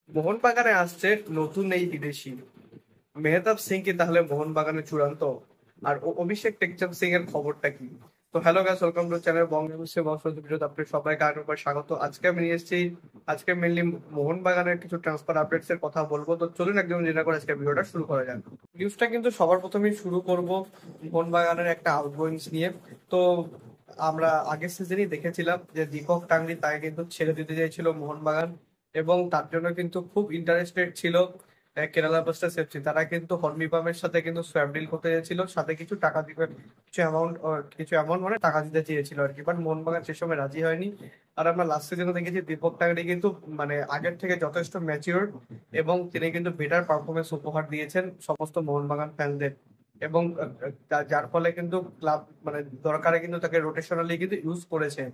মোহনবাগানে আসছে নতুন এই বিদেশি মেহতাব সিং কি তাহলে মোহনবাগানে চূড়ান্ত? আর অভিষেক টেকচাঁদ সিং এর খবরটা কি? তো hello guys, welcome to channel Bangabandhu বংশোদ্ভূত ভিডিওতে আপনাদের সবাইকে আরেকবার স্বাগত। আজকে আমি নিয়ে এসেছি, আজকে মেনলি মোহনবাগানের কিছু ট্রান্সফার আপডেটস এর কথা বলবো। তো চলুন একদম জেনে করে আজকে ভিডিওটা শুরু করা যাক। নিউজটা কিন্তু সবার প্রথমেই শুরু করব মোহনবাগানের একটা আউটগোয়িংস নিয়ে। তো আমরা আগের সিজনই দেখেছিলাম যে দীপক টাংরি তাকে কিন্তু ছেড়ে দিতে চাইছিল মোহনবাগান, এবং তার জন্য কিন্তু খুব ইন্টারেস্টেড ছিল কেরালা ব্লাস্টার্স এফসি। তারা কিন্তু হর্মিপামের সাথে কিন্তু সোয়াপ ডিল করতে চেয়েছিল, সাথে কিছু টাকা দিবে, কিছু অ্যামাউন্ট মানে টাকা দিতে চেয়েছিল আর কি। বাট মোহনবাগান সে সময় রাজি হয়নি। আর আমরা লাস্ট সিজনে দেখেছি দীপক টাংরি কিন্তু মানে আগের থেকে যথেষ্ট ম্যাচিওর, এবং তিনি কিন্তু বেটার পারফরমেন্স উপহার দিয়েছেন সমস্ত মোহনবাগান ফ্যানদের। এবং যার ফলে কিন্তু ক্লাব মানে দরকারে কিন্তু তাকে রোটেশনালি কিন্তু ইউজ করেছে।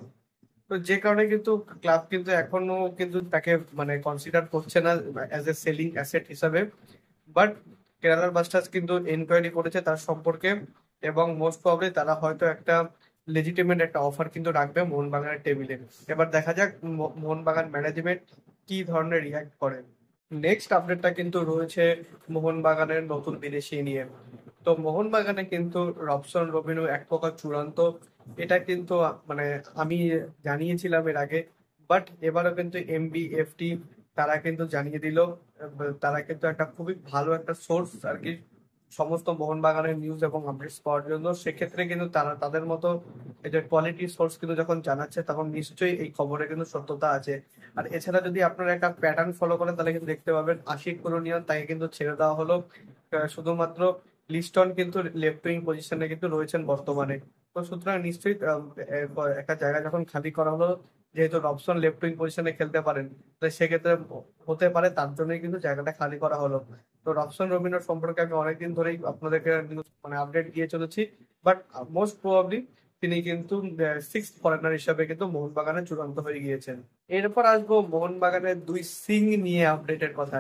তো যে কারণে কিন্তু ক্লাব কিন্তু এখনো কিন্তু তাকে মানে কনসিডার করছে না অ্যাজ এ সেলিং অ্যাসেট হিসাবে। বাট কেরালার ব্লাস্টার্স কিন্তু এনকোয়ারি করেছে তার সম্পর্কে, এবং মোস্ট প্রবাবলি তারা হয়তো একটা লেজিটিমেট একটা অফার কিন্তু রাখবে মোহনবাগানের টেবিলে। এবার দেখা যাক মোহনবাগান ম্যানেজমেন্ট কি ধরনের রিয়াক্ট করে। নেক্সট আপডেটটা কিন্তু রয়েছে মোহনবাগানের নতুন বিদেশি নিয়ে। তো মোহনবাগানে কিন্তু রবসন রবিনু এক প্রকার চূড়ান্ত, এটা কিন্তু মানে আমি জানিয়েছিলাম এর আগে। বাট এবারও কিন্তু এমবিএফটি তারা কিন্তু জানিয়ে দিল। তারা কিন্তু একটা খুবই ভালো একটা সোর্স আর কি সমস্ত মোহনবাগানের নিউজ এবং আপডেটস পাওয়ার জন্য। সেক্ষেত্রে কিন্তু তারা তাদের মতো এই যে কোয়ালিটি সোর্স কিন্তু যখন জানাচ্ছে, তখন নিশ্চয়ই এই খবরে কিন্তু সত্যতা আছে। আর এছাড়া যদি আপনারা একটা প্যাটার্ন ফলো করেন তাহলে কিন্তু দেখতে পাবেন আশিক কুরুনিয়ান তাকে কিন্তু ছেড়ে দেওয়া হলো। শুধুমাত্র লিস্টন কিন্তু লেফট উইং পজিশনে কিন্তু রয়েছেন বর্তমানে। তো সুতরাং নিশ্চয়ই একটা জায়গা যখন খালি করা হলো, যেহেতু রবসন লেফট উইং পজিশনে খেলতে পারেন, তো সেক্ষেত্রে হতে পারে তার জন্যই কিন্তু জায়গাটা খালি করা হলো। তো রবসন রবিনের সম্পর্কে আমি অনেকদিন ধরেই আপনাদেরকে নিউজ মানে আপডেট দিয়ে চলেছি। বাট মোস্ট প্রবাবলি তিনি কিন্তু সিক্স ফরেনার হিসাবে কিন্তু মোহনবাগানে চূড়ান্ত হয়ে গিয়েছেন। এরপর আসবো মোহনবাগানের দুই সিং নিয়ে আপডেটের কথা।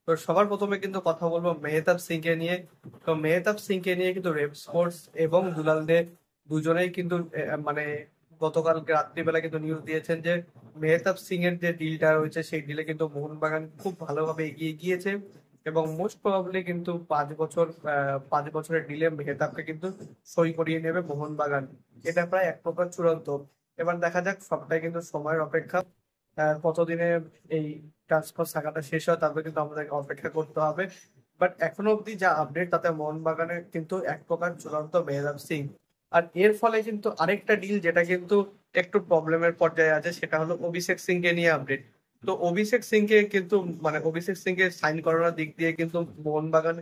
তো সবার প্রথমে কিন্তু কথা বলবো মেহতাব সিং কে নিয়ে। তো মেহতাব সিং কে নিয়ে কিন্তু রেপ স্পোর্টস এবং দুলাল দে দুজনেই কিন্তু মানে গতকাল রাত্রিবেলা কিন্তু নিউজ দিয়েছেন যে মেহতাব সিং এর যে ডিলটা রয়েছে সেই ডিলে কিন্তু মোহনবাগান খুব ভালোভাবে এগিয়ে গিয়েছে, এবং মোস্ট প্রবাবলি কিন্তু 5 বছর 5 বছরের ডিলে মেহতাবকে কিন্তু সই করিয়ে নেবে মোহনবাগান। এটা প্রায় এক প্রকার চূড়ান্ত। এবার দেখা যাক, সবটাই কিন্তু সময়ের অপেক্ষা। কতদিনে এই ট্রান্সফার শাখাটা শেষ হয় তারপরে কিন্তু আমাদেরকে অপেক্ষা করতে হবে। বাট এখনো অব্দি যা আপডেট তাতে মোহনবাগানের কিন্তু এক প্রকার চূড়ান্ত মেহতাব সিং। আর এর ফলে কিন্তু আরেকটা ডিল যেটা কিন্তু একটু প্রবলেমের পর্যায়ে আছে, সেটা হলো অভিষেক সিং কে নিয়ে আপডেট। তো অভিষেক সিং কে কিন্তু মানে অভিষেক সিং কে সাইন করানোর দিক দিয়ে কিন্তু মোহনবাগান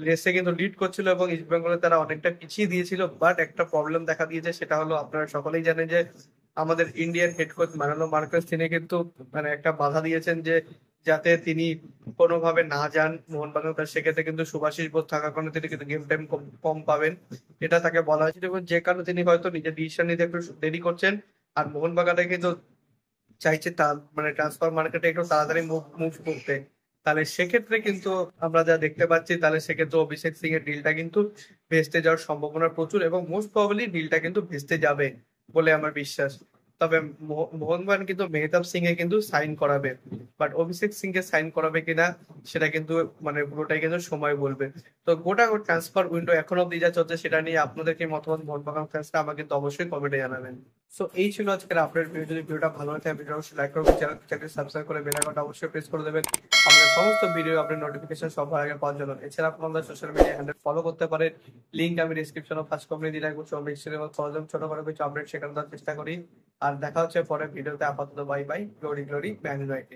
রেসে কিন্তু লিড করছিল, এবং ইস্ট বেঙ্গলে তারা অনেকটা পিছিয়ে দিয়েছিল। বাট একটা প্রবলেম দেখা দিয়েছে, সেটা হলো আপনারা সকলেই জানেন যে আমাদের ইন্ডিয়ান হেড কোচ মারানো মার্কেস তিনি কিন্তু মানে একটা বাধা দিয়েছেন যে যাতে তিনি কোনোভাবে না যান মোহনবাগান। সেক্ষেত্রে কিন্তু সুভাষিস বোস থাকার কারণে তিনি কিন্তু গেম টাইম কম পাবেন, এটা তাকে বলা হয়েছিল, এবং যে কারণে তিনি হয়তো নিজের ডিসিশন নিতে একটু দেরি করছেন। আর মোহনবাগানে কিন্তু চাইছে তার মানে ট্রান্সফার মার্কেটে একটু তাড়াতাড়ি মুভ করতে। তাহলে সেক্ষেত্রে কিন্তু আমরা যা দেখতে পাচ্ছি, তাহলে সেক্ষেত্রে অভিষেক সিং এর ডিলটা কিন্তু ভেস্তে যাওয়ার সম্ভাবনা প্রচুর, এবং মোস্ট প্রবাবলি ডিলটা কিন্তু ভেস্তে যাবে বলে আমার বিশ্বাস। তবে মোহনবাগান কিন্তু মেহতাব সিং এ কিন্তু সাইন করাবে, বাট অভিষেক সিং কে সাইন করাবে কিনা সেটা কিন্তু মানে পুরোটাই কিন্তু সময় বলবে। তো গোটা ট্রান্সফার উইন্ডো এখন অব্দি যা চলছে সেটা নিয়ে আপনাদের কি মতামত মোহনবাগান ফ্যান্সরা আমাকে কিন্তু অবশ্যই কমেন্টে জানাবেন। সো এই ছিল আজকের আপডেট ভিডিও। যদি ভিডিওটা ভালো লাগে ভিডিও অবশ্যই লাইক করবেন, চ্যানেল সাবস্ক্রাইব করে বেল আইকনটা অবশ্যই প্রেস করে দেবেন আমাদের সমস্ত ভিডিও আপডেট নোটিফিকেশন সবার আগে পাওয়ার জন্য। এছাড়া আপনারা সোশ্যাল মিডিয়া হ্যান্ডেল ফলো করতে পারেন, লিংক আমি ডিসক্রিপশনে ফার্স্ট কমেন্টে দিয়ে রাখবো। ছোট করে কিছু আপডেট শেখানোর চেষ্টা করি। আর দেখা হচ্ছে পরের ভিডিওতে। আপাতত bye bye, glory glory man United.